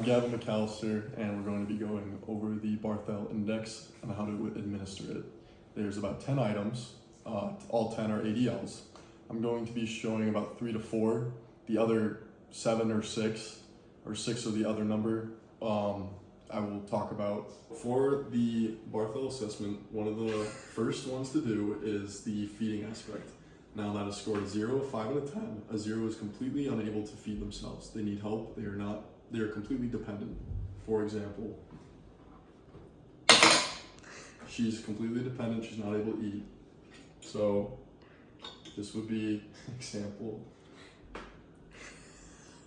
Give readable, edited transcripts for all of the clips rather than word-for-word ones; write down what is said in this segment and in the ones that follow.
I'm Gavin McAllister, and we're going to be going over the Barthel index and how to administer it. There's about 10 items, all 10 are ADLs. I'm going to be showing about 3 to 4. The other 7 or 6, or 6 of the other number, I will talk about. For the Barthel assessment, one of the first ones to do is the feeding aspect. Now that is scored 0, 5, and a 10. A 0 is completely unable to feed themselves. They need help. They are completely dependent. For example, she's completely dependent. She's not able to eat. So this would be an example.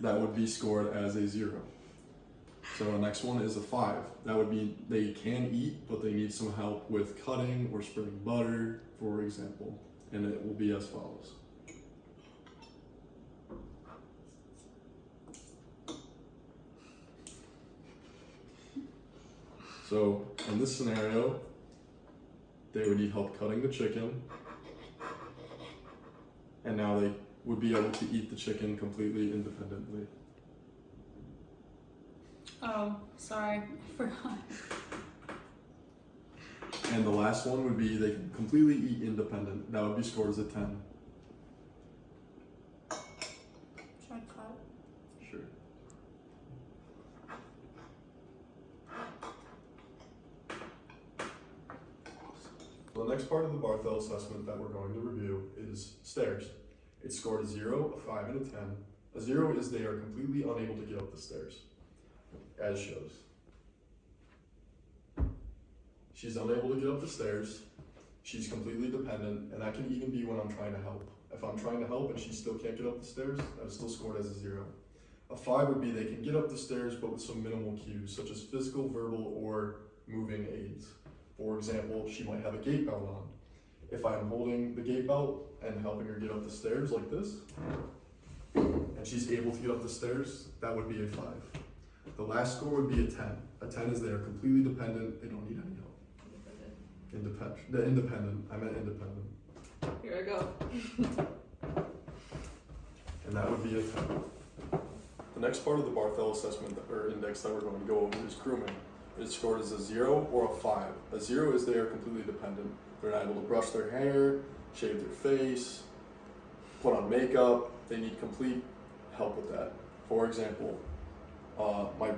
That would be scored as a 0. So the next one is a 5. That would be they can eat, but they need some help with cutting or spreading butter, for example. And it will be as follows. So in this scenario, they would need help cutting the chicken, and now they would be able to eat the chicken completely independently. Oh, sorry, I forgot. And the last one would be they can completely eat independent. That would be scored as a 10. Should I cut? Sure. The next part of the Barthel assessment that we're going to review is stairs. It's scored a 0, a 5, and a 10. A 0 is they are completely unable to get up the stairs, as shows. She's unable to get up the stairs. She's completely dependent, and that can even be when I'm trying to help. If I'm trying to help and she still can't get up the stairs, that is still scored as a 0. A 5 would be they can get up the stairs, but with some minimal cues, such as physical, verbal, or moving aids. For example, she might have a gait belt on. If I'm holding the gait belt and helping her get up the stairs like this, and she's able to get up the stairs, that would be a 5. The last score would be a 10. A 10 is they are completely dependent, they don't need any help. Independent. I meant independent. Here I go. And that would be a 10. The next part of the Barthel assessment or index that we're going to go over is grooming. It's scored as a 0 or a 5. A 0 is they are completely dependent. They're not able to brush their hair, shave their face, put on makeup. They need complete help with that. For example, my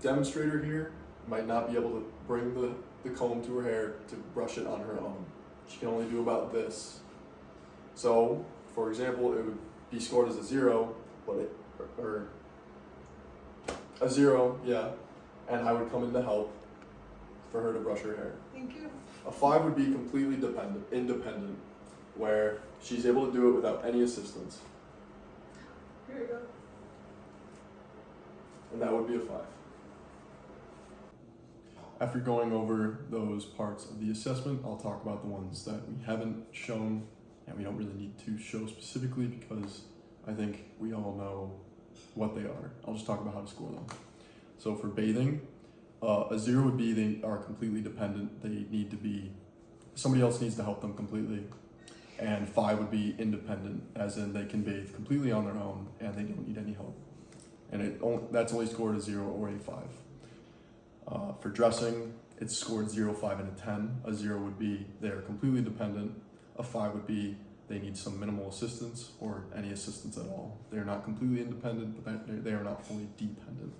demonstrator here might not be able to bring the comb to her hair to brush it on her own. She can only do about this. So, for example, it would be scored as a 0, or a 0, yeah, and I would come in to help for her to brush her hair. Thank you. A 5 would be completely independent, where she's able to do it without any assistance. Here we go. And that would be a 5. After going over those parts of the assessment, I'll talk about the ones that we haven't shown, and we don't really need to show specifically because I think we all know what they are. I'll just talk about how to score them. So for bathing, a 0 would be they are completely dependent. They need to be, somebody else needs to help them completely. And 5 would be independent, as in they can bathe completely on their own and they don't need any help. And that's only scored a 0 or a 5. For dressing, it's scored 0, 5, and a 10. A 0 would be they're completely dependent. A 5 would be they need some minimal assistance or any assistance at all. They're not completely independent, but they are not fully dependent.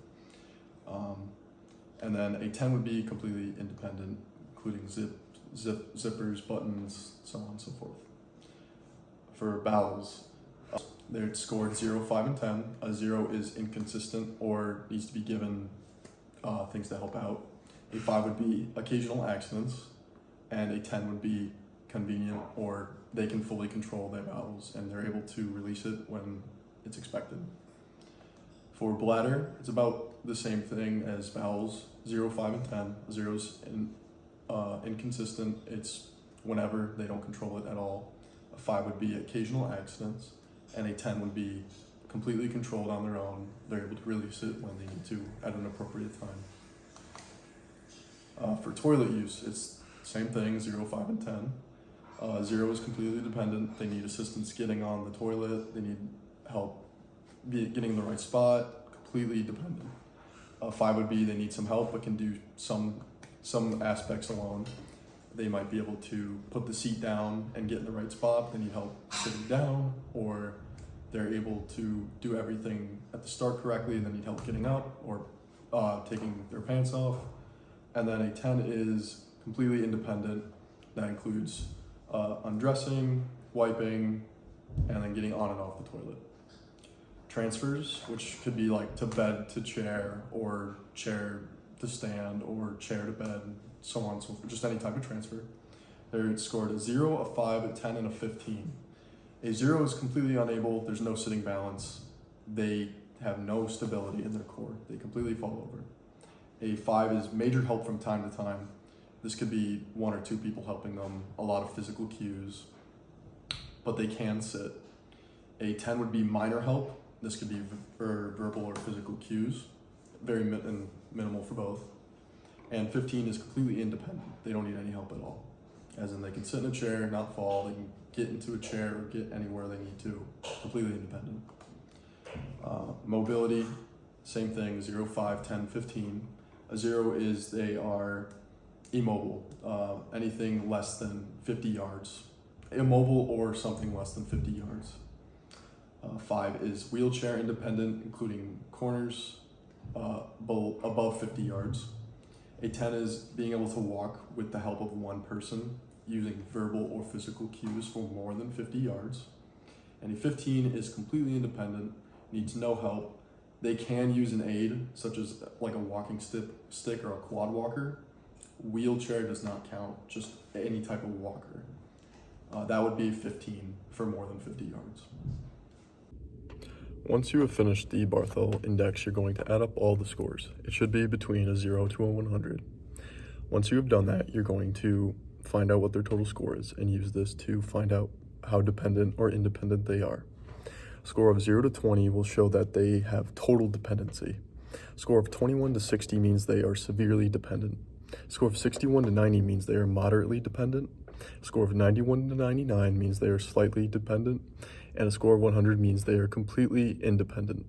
And then a 10 would be completely independent, including zippers, buttons, so on and so forth. For bowels, they're scored 0, 5, and 10. A 0 is inconsistent or needs to be given things to help out. A 5 would be occasional accidents, and a 10 would be convenient or they can fully control their bowels and they're able to release it when it's expected. For bladder, it's about the same thing as bowels, 0, 5, and 10. 0 is inconsistent, it's whenever they don't control it at all. A 5 would be occasional accidents, and a 10 would be completely controlled on their own. They're able to release it when they need to at an appropriate time. For toilet use, it's the same thing, 0, 5, and 10. 0 is completely dependent. They need assistance getting on the toilet. They need help getting in the right spot. Completely dependent. A 5 would be they need some help but can do some aspects alone. They might be able to put the seat down and get in the right spot. They need help sitting down, or they're able to do everything at the start correctly and then need help getting up or taking their pants off. And then a 10 is completely independent. That includes undressing, wiping, and then getting on and off the toilet. Transfers, which could be like to bed to chair, or chair to stand, or chair to bed, so on and so forth, just any type of transfer. They're scored a 0, a 5, a 10, and a 15. A 0 is completely unable, there's no sitting balance. They have no stability in their core. They completely fall over. A 5 is major help from time to time. This could be 1 or 2 people helping them, a lot of physical cues, but they can sit. A 10 would be minor help. This could be verbal or physical cues, very minimal for both. And 15 is completely independent. They don't need any help at all. As in, they can sit in a chair, not fall, they can get into a chair or get anywhere they need to, completely independent. Mobility, same thing, 0, 5, 10, 15. A 0 is they are immobile, anything less than 50 yards. Immobile or something less than 50 yards. 5 is wheelchair independent, including corners above 50 yards. A 10 is being able to walk with the help of one person using verbal or physical cues for more than 50 yards. And a 15 is completely independent, needs no help. They can use an aid, such as like a walking stick or a quad walker. Wheelchair does not count, just any type of walker. That would be 15 for more than 50 yards. Once you have finished the Barthel index, you're going to add up all the scores. It should be between a 0 to a 100. Once you have done that, you're going to find out what their total score is and use this to find out how dependent or independent they are. A score of 0 to 20 will show that they have total dependency. A score of 21 to 60 means they are severely dependent. A score of 61 to 90 means they are moderately dependent. A score of 91 to 99 means they are slightly dependent. And a score of 100 means they are completely independent.